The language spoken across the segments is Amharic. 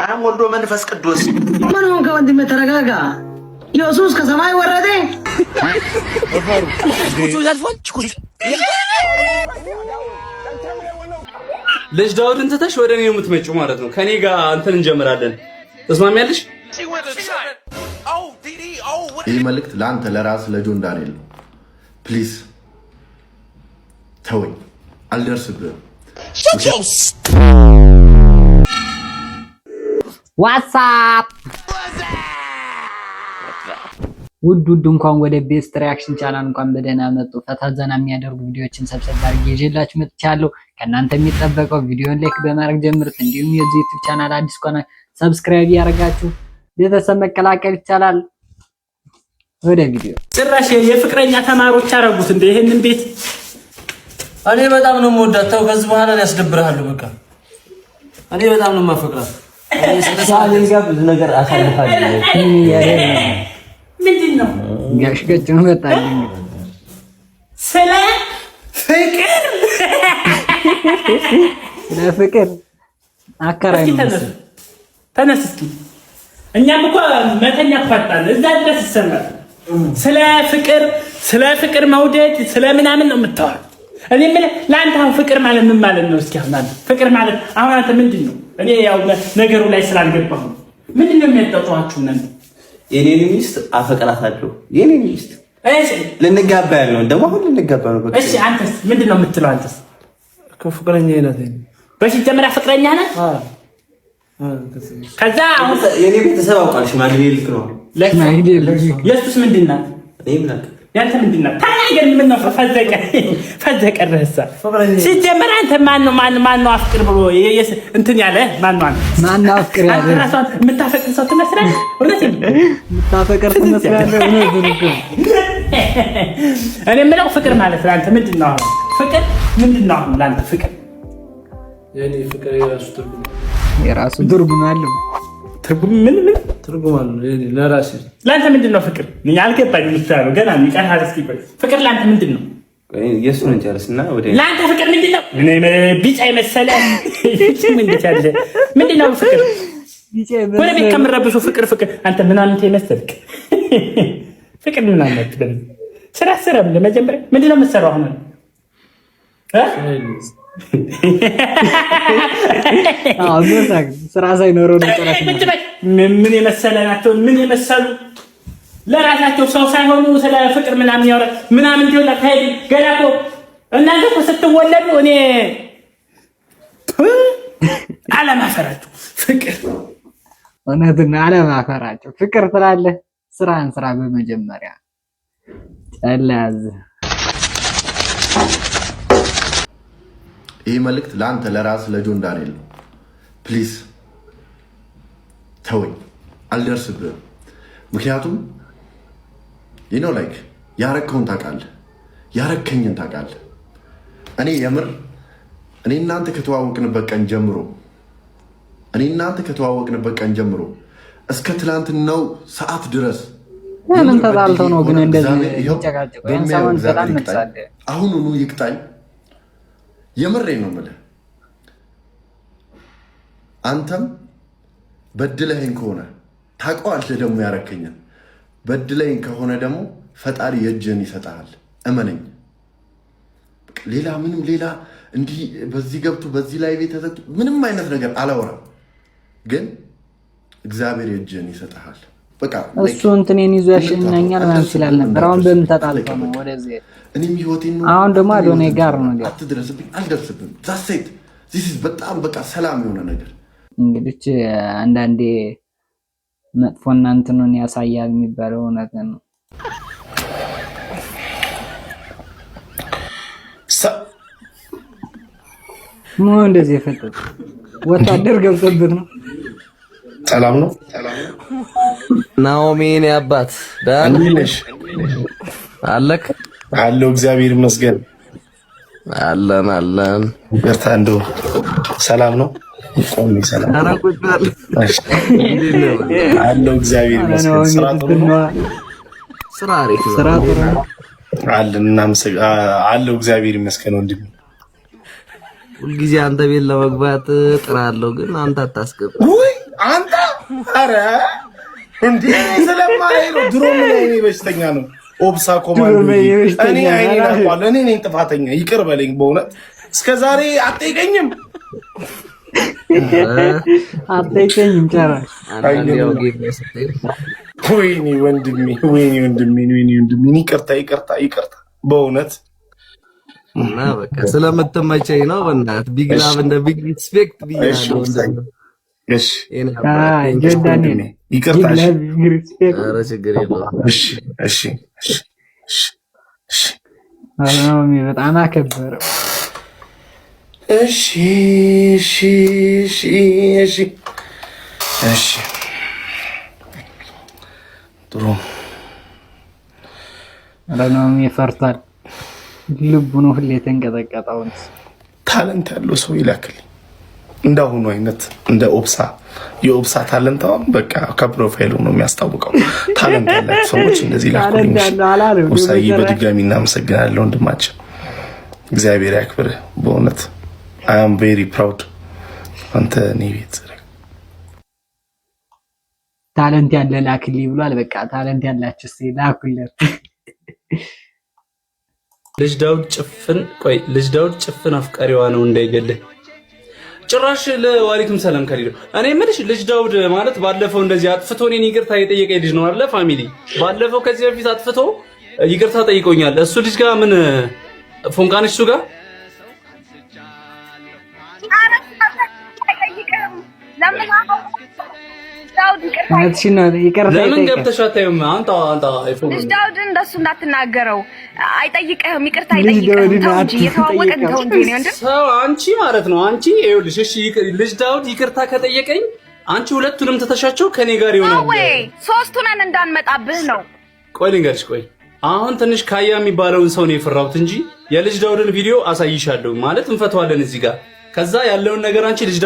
አብ ወልድ መንፈስ ቅዱስ ምን ሆንክ ወንድሜ? ተረጋጋ። ኢየሱስ ከሰማይ ወረደ። ልጅ ዳውድን ትተሽ ወደ እኔ የምትመጪው ማለት ነው። ከኔ ጋር አንተን እንጀምራለን። ተስማሚያለሽ? ይህ መልእክት ለአንተ ለራስ ለጆን ዳንኤል ነው። ፕሊዝ ተወኝ፣ አልደርስብህም። ዋትስአፕ ውድ እንኳን ወደ ቤስት ሪአክሽን ቻናል እንኳን በደህና መጡ። ፈታ ዘና የሚያደርጉ ቪዲዮዎችን ሰብሰብ አድርጌ ይዤላችሁ መጥቻለሁ። ከእናንተ የሚጠበቀው ቪዲዮን ላይክ በማድረግ ጀምሩት። እንዲሁም የዚህ ዩቲዩብ ቻናል አዲስ ከሆነ ሰብስክራይብ ያደርጋችሁ ቤተሰብ መቀላቀል ይቻላል። ወደ ቪዲዮ። ጭራሽ የፍቅረኛ ተማሪዎች አረጉት እንደ ይሄንን ቤት እኔ በጣም ነው የምወዳት። ተው ከዚህ በኋላ ያስደብርሃለሁ። በቃ እኔ በጣም ነው የማፈቅራት። ብዙ ነገር አሳልፋለሁ። ምንድነው ጋሽ ገጭ ነው መጣልኝ ስለ ፍቅር አከራይ ተነስ እስኪ እኛም እኮ መተኛ ፈጣን እዛ ድረስ ይሰማል። ስለ ፍቅር መውደድ ስለ ምናምን ነው የምታወራው። እኔ ምን ላንተ አሁን ፍቅር ማለት ምን ማለት ነው? እስኪ አሁን ፍቅር ማለት አሁን አንተ ምንድነው? እኔ ያው ነገሩ ላይ ስላልገባሁ ምንድነው የሚያጣጣዋችሁ እናንተ? የኔን ሚስት አፈቅራታለሁ። የኔን ሚስት እሺ፣ ልንጋባ ያለው ደግሞ አሁን ልንጋባ ነው። በቃ እሺ፣ አንተስ ምንድነው የምትለው? አንተስ ከፍቅረኛ አይነት በፊት ጀምራ ፍቅረኛ ነህ? ከዛ አሁን የኔ ቤተሰብ አውቃለሽ ሽማግሌ ልክ ነው። የሱስ ምንድነው? እኔ ምን አውቃለሁ? ያንተ ምንድነው? ታናገር ምን ነው? ፈዘቀ ረሳ ሲጀመር አንተ ማን ነው አፍቅር ብሎ እንትን ያለ ማን ነው አፍቅር ያለ? ራስህ የምታፈቅር ሰው ትመስላለህ። እውነቴን የምታፈቅር ትመስላለህ። እኔ የምለው ፍቅር ማለት ለአንተ ምንድነው? ፍቅር ምንድነው ለአንተ ፍቅር? የኔ ፍቅር የራሱ ትርጉም አለው። ትርጉም ትርጉም አለው። የኔ ለራሴ ለአንተ ምንድነው ፍቅር? እኔ አልገባኝም። ምትታለው ገና የሚቀርሃ እስኪ ቆይ ፍቅር ለአንተ ምንድነው? የሱን እንጨርስና ወደ ለአንተ ፍቅር ምንድነው? እኔ ቢጫ የመሰለ ምን ያለ ምንድነው ፍቅር? ወደ ቤት ከምረብሹ ፍቅር አንተ ምናምን ተመሰልክ ፍቅር ምን አለበት? ስራ ለመጀመሪያ ምንድነው የምትሰራው አሁን? ስራ ሳይኖረው ነው ጨራሽ። ምን የመሰለ ናቸው? ምን የመሰሉ ለራሳቸው ሰው ሳይሆኑ ስለ ፍቅር ምናምን ያወራ ምናምን ይወላ ታይዲ ገና እኮ እናንተ እኮ ስትወለዱ እኔ አለማፈራችሁ ፍቅር እውነትና አለማፈራችሁ ፍቅር ትላለህ። ስራን ስራ በመጀመሪያ ጨላዝ። ይህ መልእክት ለአንተ ለራስ ለጆን ዳንኤል ነው። ፕሊዝ ተወኝ፣ አልደርስብህም። ምክንያቱም ላይክ ያረከውን ታውቃለህ፣ ያረከኝን ታውቃለህ። እኔ የምር እኔ እናንተ ከተዋወቅንበት ቀን ጀምሮ እስከ ትላንትናው ሰዓት ድረስ ምን ተጣልተው ነው ግን እንደዚህ ይጨቃጨቁ? አሁኑኑ ይቅጣኝ። የምሬን ነው የምልህ። አንተም በድለኸኝ ከሆነ ታውቀዋለህ፣ ደግሞ ያረከኝን በድለኸኝ ከሆነ ደግሞ ፈጣሪ የእጅህን ይሰጥሃል። እመነኝ። ሌላ እንዲህ በዚህ ገብቶ በዚህ ላይ ቤት ተዘግቶ ምንም አይነት ነገር አላወራም፣ ግን እግዚአብሔር የእጅህን ይሰጥሃል። በቃ እሱ እንትኔን ይዞ ያሸኛኛል ማለት ይችላል ነበር። አሁን በምን ተጣልተው ነው ወደዚህ? እኔም ህይወቴን ነው። አሁን ደግሞ አዶናይ ጋር ነው ነገር። አትድረስብኝ፣ አልደርስብም። ዛሴት ዚስ በጣም በቃ ሰላም የሆነ ነገር። እንግዲህ አንዳንዴ መጥፎና እንትኑን ያሳያል የሚባለው እውነት ነው። ምን እንደዚህ ፈጠጥ ወታደር ገብቶበት ነው። ሰላም ነው ናኦሚን ያባት ዳንሽ አለክ አለው። እግዚአብሔር ይመስገን አለን በርታ። እንደው ሰላም ነው። ቆም ሰላም አለው። እግዚአብሔር ይመስገን። ስራ አሪፍ ነው አለው። እግዚአብሔር ይመስገን። ወንድም ሁልጊዜ አንተ ቤት ለመግባት ጥራለሁ፣ ግን አንተ አታስገባ። ወይ አንተ ኧረ እንዴ ስለማይሄድ ነው። ድሮ ምን አይኔ በሽተኛ ነው። ኦብሳ ኮማንዶ እኔ አይኔ አቋል እኔ ነኝ ጥፋተኛ። ይቅር በለኝ በእውነት እስከዛሬ አትጠይቀኝም። አትጠይቀኝም ጨራሽ። ወይኔ ወንድሜ ይቅርታ በእውነት እና በቃ ስለምትመቸኝ ነው። በእናትህ ቢግ ላቭ እንደ ቢግ ሪስፔክት ብያለሁ። እሺ ጆርዳን ይቅርታ። ኧረ ችግር የለውም። እሺ በጣም አከበረው። እሺ ጥሩ ረናም ይፈርታል። ልቡ ነው ሁሌ የተንቀጠቀጠውን። ታለንት ያለው ሰው ይላክልኝ። እንዳሁኑ አይነት እንደ ኦብሳ የኦብሳ ታለንታው በቃ ከፕሮፋይሉ ነው የሚያስታውቀው። ታለንት ያላችሁ ሰዎች እንደዚህ ላኩልኝ። ኦብሳዬ በድጋሚ እናመሰግናለን ወንድማችን። እግዚአብሔር ያክብርህ በእውነት I am very proud አንተ ነው ቤት ታለንት ያለ ላክልኝ ብሏል። በቃ ታለንት ያላችሁ እስቲ ላኩለት። ልጅ ዳውድ ጭፍን አፍቃሪዋ ነው እንዳይገልህ ጭራሽ። ለዋሊኩም ሰላም ከሊዶ እኔ የምልሽ ልጅ ዳውድ ማለት ባለፈው እንደዚህ አጥፍቶ እኔን ይቅርታ የጠየቀኝ ልጅ ነው አይደለ? ፋሚሊ ባለፈው ከዚህ በፊት አጥፍቶ ይቅርታ ጠይቆኛል። እሱ ልጅ ጋር ምን ፎንቃንሽ እሱ ጋር ለምን ገብተሽ አታዩም? አንተ አይፎን ልጅ ዳውድ እንደሱ እንዳትናገረው። አይጠይቅህም፣ ይቅርታ አይጠይቅህም። ተው እንጂ የተዋወቀን ተው እንጂ ነው እንዴ ሰው አንቺ ማለት ነው። አንቺ ይኸውልሽ፣ እሺ ልጅ ዳውድ ይቅርታ ከጠየቀኝ አንቺ ሁለቱንም ተተሻቸው ከኔ ጋር ይሆናል ወይ ሶስቱንን እንዳንመጣብህ ነው። ቆይ ልንገርሽ፣ ቆይ አሁን ትንሽ ካያ የሚባለውን ሰው ነው የፈራሁት እንጂ የልጅ ዳውድን ቪዲዮ አሳይሻለሁ ማለት እንፈተዋለን እዚህ ጋር። ከዛ ያለውን ነገር አንቺ ልጅ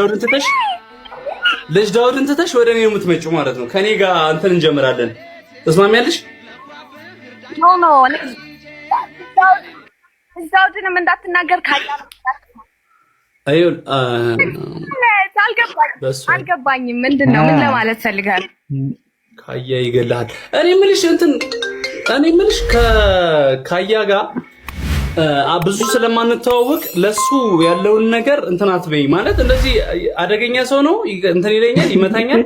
ዳውድን ትተሽ ወደ እኔ የምትመጪው ማለት ነው። ከኔ ጋር እንትን እንጀምራለን። ተስማሚያለሽ? ኖ ዳውድንም እንዳትናገር ካያ አይሁን። አልገባኝም። ምንድነው? ምን ለማለት ፈልጋል? ካያ ይገላል። እኔ የምልሽ ከካያ ጋር ብዙ ስለማንተዋወቅ ለሱ ያለውን ነገር እንትን አትበይ ማለት እንደዚህ አደገኛ ሰው ነው። እንትን ይለኛል፣ ይመታኛል።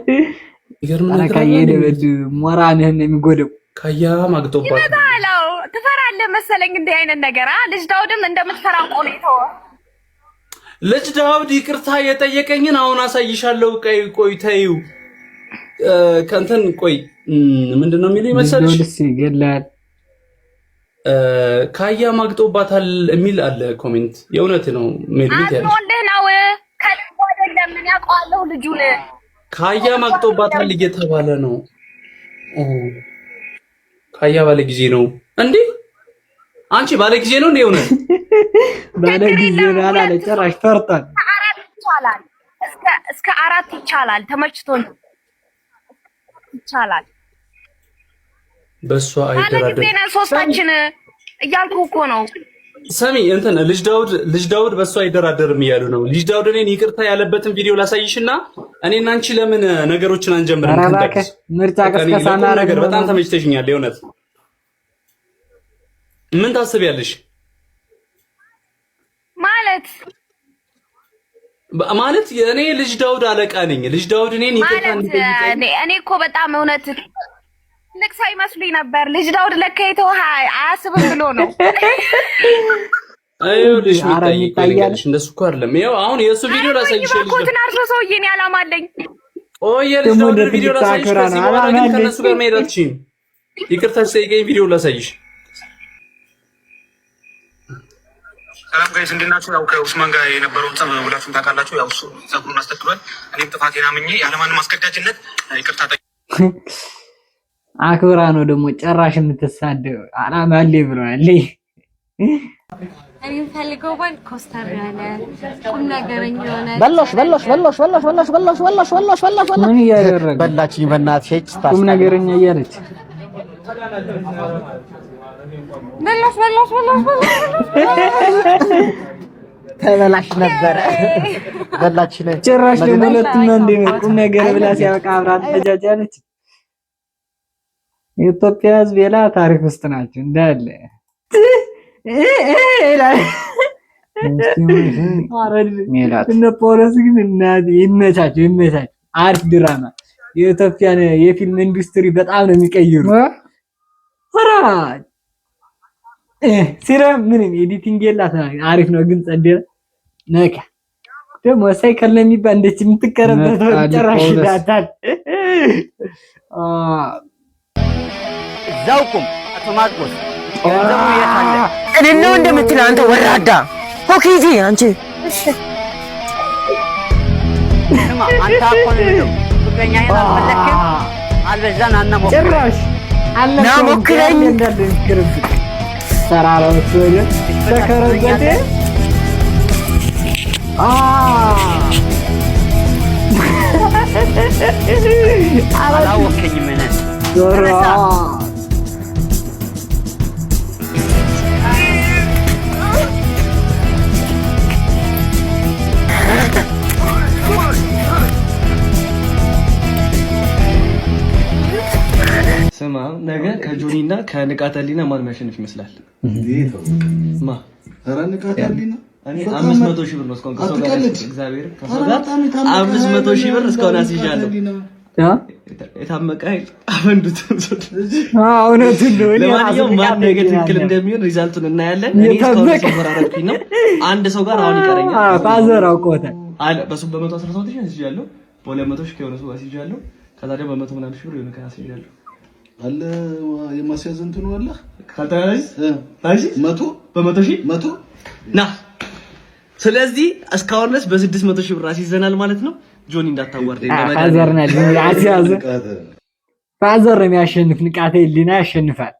ይገርም ነገር ካያ ደበድ ሞራልህን የሚጎደው ካያ ማግጦባት ይመታለው። ትፈራለህ መሰለኝ እንዲህ አይነት ነገር። ልጅ ዳውድም እንደምትፈራው ቆይተው ልጅ ዳውድ ይቅርታ የጠየቀኝን አሁን አሳይሻለሁ። ቆይ ተይው ከእንትን ቆይ ምንድነው የሚለው ይመሰልሽ? ይገላል ካያ ማግጦባታል የሚል አለ ኮሜንት። የእውነት ነው ሜድቤት ያለ ወንድህ ነው ከልጅ አይደለም። ምን ያውቀዋለሁ ልጁን። ካያ ማግጦባታል እየተባለ ነው። ካያ ባለ ጊዜ ነው እንዴ? አንቺ ባለ ጊዜ ነው እንዴ? እውነት ባለ ጊዜ ባለ ጭራሽ ፈርቷል። እስከ 4 ይቻላል። ተመችቶኝ ይቻላል። በሷ አይደራደር ጊዜ ነው ሶስታችን እያልኩ እኮ ነው። ሰሚ እንትን ልጅ ዳውድ በሷ አይደራደርም እያሉ ነው። ልጅ ዳውድ እኔን ይቅርታ ያለበትን ቪዲዮ ላሳይሽና እኔና አንቺ ለምን ነገሮችን አንጀምርም? ምርጫ ቀስቀሳ ነገር በጣም ተመችተሽኛል። የእውነት ምን ታስቢያለሽ? ማለት እኔ ልጅ ዳውድ አለቃ ነኝ። ልጅ ዳውድ እኔን ይቅርታ እንዲጠይቀኝ እኔ እኮ በጣም እውነት ልክ ሳይመስሉኝ ነበር። ልጅ ዳውድ ለካ የተው አያስብም ብሎ ነው። አይውልሽ ሚጣይልሽ እንደሱ እኮ አይደለም። ይኸው አሁን የእሱ ቪዲዮ ላሳይሽ። ልጅ ዳውድ አርሶ ሰውዬ ነው ያላማለኝ። ልጅ ዳውድ ቪዲዮ ላሳይሽ። ከዚህ በኋላ ግን ከነሱ ጋር መሄድ አትችይም። ይቅርታ ሲጠይቀኝ ቪዲዮ ላሳይሽ። ሰላም ጋይስ እንዴት ናችሁ? ያው ከኡስማን ጋር የነበረውን ጸብ ሁላችሁም ታውቃላችሁ። ያው እሱ ጸጉሩን አስተክሏል። እኔም ጥፋቴን አምኜ ያለማንም አስገዳጅነት ይቅርታ አክብራ ነው ደግሞ ጨራሽ የምትሳደው። አላማ አለ ብለዋል። እኔ ፈልገው ባል ኮስተር ያለ ቁም ነገረኛ የሆነ በላሽ ምን እያደረገ በላችኝ በእናትሽ ቁም ነገረኛ እያለች በላሽ ተበላሽ ነበረ በላች ላይ ጭራሽ ደግሞ ሁለቱም እንደሚቁም ነገር ብላ ሲያበቃ አብራት ተጃጃለች። የኢትዮጵያ ሕዝብ ሌላ ታሪክ ውስጥ ናቸው እንዳለ እነ ፖለስ ግን እናት ይመቻቸው። አሪፍ ድራማ የኢትዮጵያን የፊልም ኢንዱስትሪ በጣም ነው የሚቀይሩ። ኧረ ሲራ ምንም ኤዲቲንግ የላት አሪፍ ነው ግን ጸደረ ነካ ደግሞ ሳይከል ነው የሚባል እንደች የምትቀረበት ጭራሽ ዳታል ዛውቁም አቶ ማርቆስ ገንዘቡ የት አለ? እኔ ነው እንደምትል አንተ ወራዳ ሆኪጂ አንቺ እሺ ስማ አንተ አቆን ነው ፍቅረኛ አልፈለክም አልበዛን አናሞክር ጭራሽ አልሞክረኝ እንዳልክርብ ሰራራው ወደ ተከረገተ አላወከኝም እኔ ዞራ ስማ ነገ ከጆኒ እና ከንቃተ ህሊና ማን የሚያሸንፍ ይመስላል? ማ ኧረ ንቃተ ህሊና እኔ 500 ሺህ ብር ነው እስካሁን ከሰው ጋር እግዚአብሔር ከሰው ጋር 500 ሺህ ብር እስካሁን አስይዣለሁ። የታመቀ ኃይል አፈንዱት። እውነቱን ነው። ለማንኛውም ማን ነገ ትክክል እንደሚሆን ሪዛልቱን እናያለን። እኔ እስካሁን ተፈራራኩኝ ነው። አንድ ሰው ጋር አሁን ይቀረኛል። ባዘር አውቆታል አለ በሱ በ117 ሺህ አስይዣለሁ። በ200 ሺህ ከሆነ ሰው አስይዣለሁ። ከዛ ደግሞ በ100 ምናምን ሺህ ብር የሆነ ከያ አስይዣለሁ። አለ የማስያዝ እንትኑ አለ ካልተያዘ ታይሲ 100 በ100 ሺህ 100 ና። ስለዚህ እስካሁን ድረስ በ600 ሺህ ብር አስይዘናል ማለት ነው። ጆኒ እንዳታዋርደኝ ፋዘርና ጆኒ አስያዘ። ፋዘር የሚያሸንፍ ንቃተ ህሊና ያሸንፋል።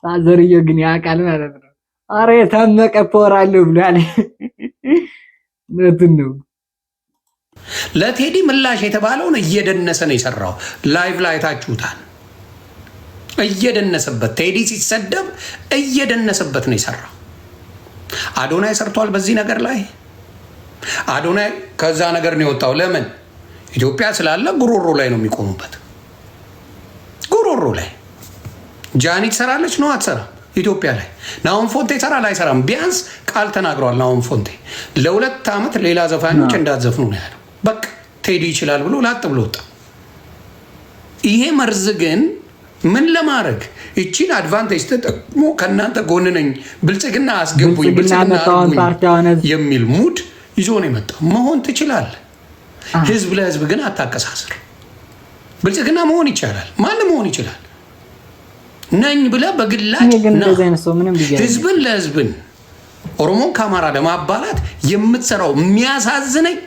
ፋዘርዬው ግን ያውቃል ማለት ነው። አረ የታመቀ ፖር አለው ብሏል። እንትን ነው ለቴዲ ምላሽ የተባለውን እየደነሰ ነው የሰራው። ላይቭ ላይ ታችሁታል። እየደነሰበት ቴዲ ሲሰደብ እየደነሰበት ነው የሰራው። አዶናይ ሰርቷል በዚህ ነገር ላይ። አዶናይ ከዛ ነገር ነው የወጣው። ለምን? ኢትዮጵያ ስላለ ጉሮሮ ላይ ነው የሚቆሙበት። ጉሮሮ ላይ ጃኒ ትሰራለች ነው አትሰራም? ኢትዮጵያ ላይ ናሆም ፎንቴ ይሰራል አይሰራም? ቢያንስ ቃል ተናግረዋል ናሆም ፎንቴ። ለ2 ዓመት ሌላ ዘፋኞች እንዳትዘፍኑ ነው ያለው። በቃ ቴዲ ይችላል ብሎ ላጥ ብሎ ወጣ። ይሄ መርዝ ግን ምን ለማድረግ እቺን አድቫንቴጅ ተጠቅሞ ከእናንተ ጎን ነኝ ብልጽግና አስገቡኝ ብልጽግና የሚል ሙድ ይዞ ነው የመጣው። መሆን ትችላለህ። ህዝብ ለህዝብ ግን አታቀሳስር። ብልጽግና መሆን ይቻላል። ማንም መሆን ይችላል። ነኝ ብለህ በግላጭ ህዝብን ለህዝብን ኦሮሞን ከአማራ ለማባላት የምትሰራው የሚያሳዝነኝ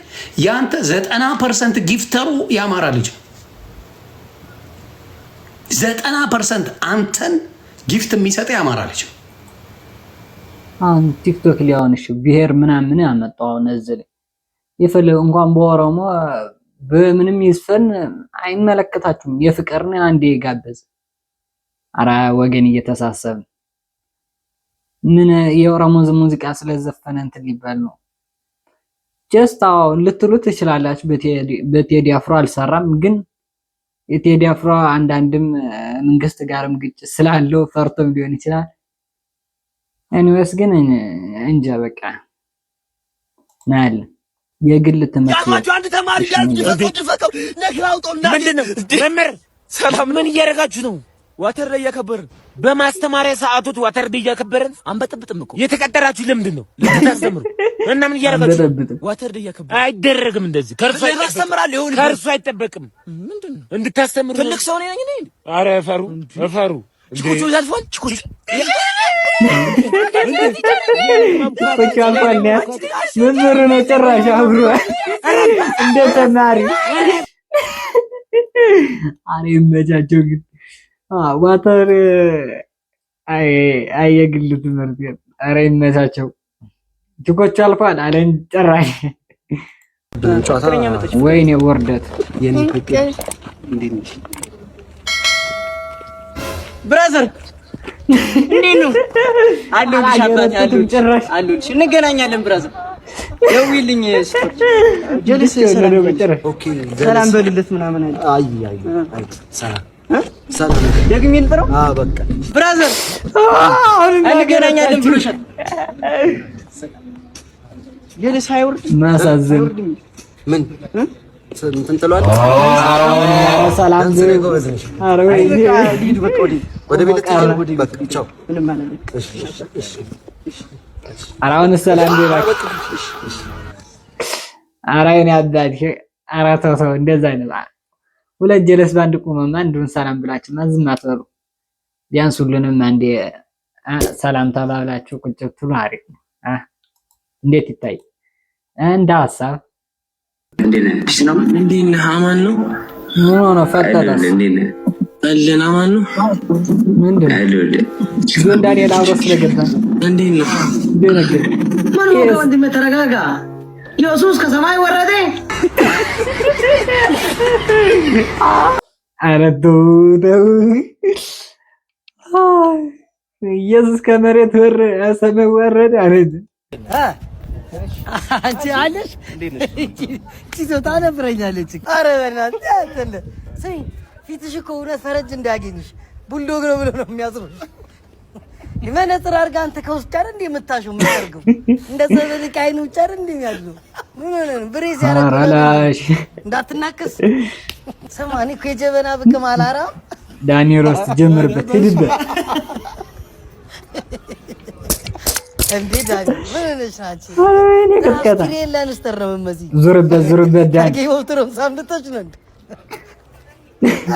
ያንተ 90% ጊፍተሩ የአማራ ልጅ 90% አንተን ጊፍት የሚሰጥ የአማራ ልጅ ነው። አሁን ቲክቶክ ሊያውንሽ ብሄር ምናምን ያመጣው ነዝል የፈለው እንኳን በኦሮሞ በምንም ይስፈን አይመለከታችሁም። የፍቅርን አንዴ ጋበዝ አራ ወገን እየተሳሰብ ምን የኦሮሞ ሙዚቃ ስለዘፈነ እንትን ሊባል ነው። ጀስት አሁን ልትሉ ትችላላችሁ። በቴዲ አፍሮ አልሰራም፣ ግን የቴዲ አፍሮ አንዳንድም መንግስት ጋርም ግጭት ስላለው ፈርቶም ሊሆን ይችላል። እኔስ ግን እንጃ በቃ ናል የግል ትምህርት አንድ ተማሪ ጋር ተፈቀው ነግራውጦና ምንድነው መምህር ሰላም ምን እያደረጋችሁ ነው? ዋተር ላይ እያከበርን በማስተማሪያ ሰዓቱት ዋተር ላይ እያከበርን አንበጥብጥም እኮ የተቀጠራችሁ ለምንድን ነው? ልታስተምሩ እና ምን እያደረጋችሁ ዋተር ላይ እያከበርን አይደረግም። እንደዚህ ከርሱ አይጠበቅም። ምንድነው እንድታስተምሩ ትልቅ ሰው ነኝ እኔ። ኧረ እፈሩ ችኩቹ ያልፏል። ችኩቹ መምህር ነው ጭራሽ አብሮ እንደ ተማሪ አሬ መጃጆ ግን ዋተር አይ የግል ትምህርት አሬ ይመቻቸው። ችኮቹ አልፏል አለን ጭራሽ። ወይኔ ወርደት የኔ ፍቅር ብራዘር እንዴት ነው? አለሁልሽ አባቴ አለሁልሽ። እንገናኛለን ብራዘር። ደውይልኝ ስቶች ጀልስ ሰላም በልለት ምናምን አለ። አይ ሰላም ደግሜ ልጥራው። በቃ ብራዘር እንገናኛለን ብሎሻል። ጀልስ አይወርድ ማሳዘን ምን እንትን ጥሏል። ሰላም ኧረ ወይ ሂድ በቃ ወደ ቤት በቃ ቻው። ምንም ማለት አራውን ሰላም ቢራክ አራውን ያዳድ አራተው ሰው እንደዛ አይነት ሁለት ጀለስ ባንድ ቆመማ አንዱን ሰላም ብላችሁ ዝም አትበሉ። ቢያንስ ሁሉንም አንዴ ሰላም ተባብላችሁ ቁጭ ብትሉ አሪፍ ነው። እንዴት ይታይ እንደ ሀሳብ እንዴት ነህ? አማን ነው? ምን ሆነ ፈጠረስ? አለን አማን ነው? ምንድን ነው ዳንኤል አብሮ ስለገባ እንዴት ነው? ምን ሆነ ወንድሜ? ተረጋጋ። ኢየሱስ ከሰማይ ወረደ። ኧረ ተው ኢየሱስ ከመሬት ሰማይ ወረደ አረድ አንቺ አለሽ ቺዞታ ነብረኛለች። ኧረ በእናትህ አትለ ሰይ ፊትሽ እኮ እውነት ፈረጅ እንዳያገኝሽ ቡልዶግ ነው ብሎ ነው የሚያስሩሽ። መነጽር አድርጋ አንተ ከውስጥ ጋር እንደ የምታሸው የምታርገው እንደ ሰበልቅ አይኑ ብቻ እንደ የሚያለው ምን ሆነ ነው? ብሬስ ያረጋላሽ እንዳትናከስ። ሰማኒ እኮ የጀበና ብቅም አላራም ዳንኤል ውስጥ ጀምርበት ሂድበት እንዴ ዳኒ ምን ነሽ ናቺ? እኔ ከከታ ትሬላን ስተረመመዚ ዙርበት ዳኒ ከወትሮም ሳምንቶች ነው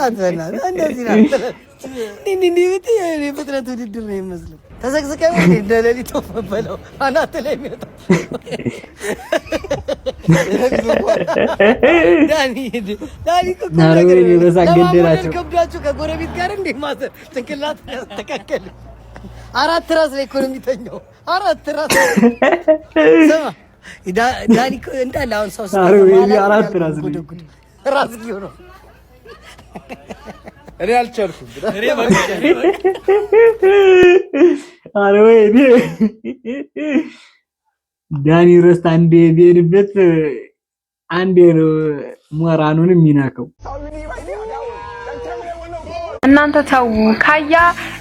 አትበና እንደዚህ ነው እንዴ ብትይ እኔ ፍጥነት ውድድር ነው የሚመስለው። ተዘግዝቀው እንደ ሌሊት ወፈበለው አናት ላይ የሚወጣው ዳኒ ናረገኝ በሳገደላቸው ከብዳችሁ ከጎረቤት ጋር እንዴ ማዘር ጭንቅላት ያስተካከል። አራት ራስ ላይ እኮ ነው የሚተኛው። አራት ራስ ስማ ዳኒ እንዳለ አሁን ሰው አራት ራስ ራስ ጊው ነው። እኔ አልቻልኩም። እኔ በቃ አረ ወይ ዳኒ ረስታ አንዴ ቢሄድበት አንዴ ነው ሞራኑን የሚናከው። እናንተ ተው ካያ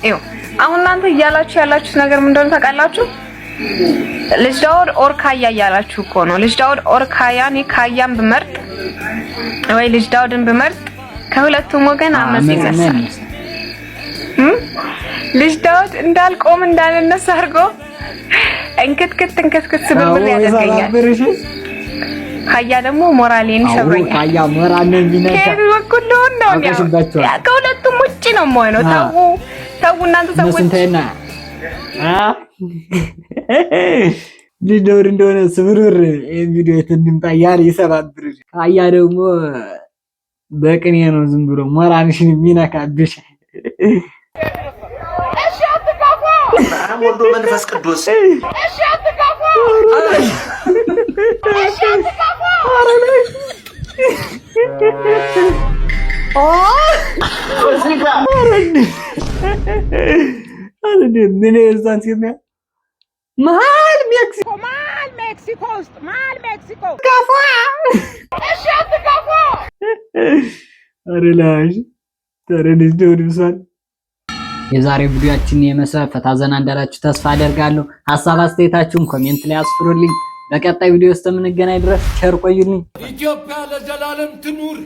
ይኸው አሁን እናንተ እያላችሁ ያላችሁት ነገር ምን እንደሆነ ታውቃላችሁ? ልጅ ዳውድ ኦር ካያ እያላችሁ እኮ ነው። ልጅ ዳውድ ኦር ካያ። እኔ ካያን ብመርጥ ወይ ልጅ ዳውድን ብመርጥ ከሁለቱም ወገን አመጽ ይነሳል። ልጅ ዳውድ እንዳልቆም እንዳልነሳ አድርጎ እንክትክት ስብርብር ያደርገኛል። ካያ ደግሞ ሞራሌን ይሰብረኛል። ካያ ሞራል ነው የሚነካ ከበኩል ነው ያ ከሁለቱም ውጪ ነው የማይነው። ተው እናንተ ሰዎች እንተና ልጅ ዳውድ እንደሆነ ስብርብር ቪዲዮ እንድምጣ ያለ ይሰባብር። ካያ ደግሞ በቅኔ ነው ዝም ብሎ ሞራልሽን የሚነካብሽ። እሺ አትካፉ። ወልዶ መንፈስ ቅዱስ እሺ አትካፉ። እሺ አትካፉ። ምን እዛን ሲል መሀል ሜክሲኮ ውስጥ መሀል ሜክሲኮ ካፉ። እሺ አትካፉ። አረላሽ ተረድሽ ደውልብሳል። የዛሬ ቪዲዮአችን የመሰለ ፈታ ዘና እንዳላችሁ ተስፋ አደርጋለሁ። ሐሳብ አስተያየታችሁን ኮሜንት ላይ አስፍሩልኝ። በቀጣይ ቪዲዮ ውስጥ የምንገናኝ ድረስ ቸር ቆዩልኝ። ኢትዮጵያ ለዘላለም ትኑር።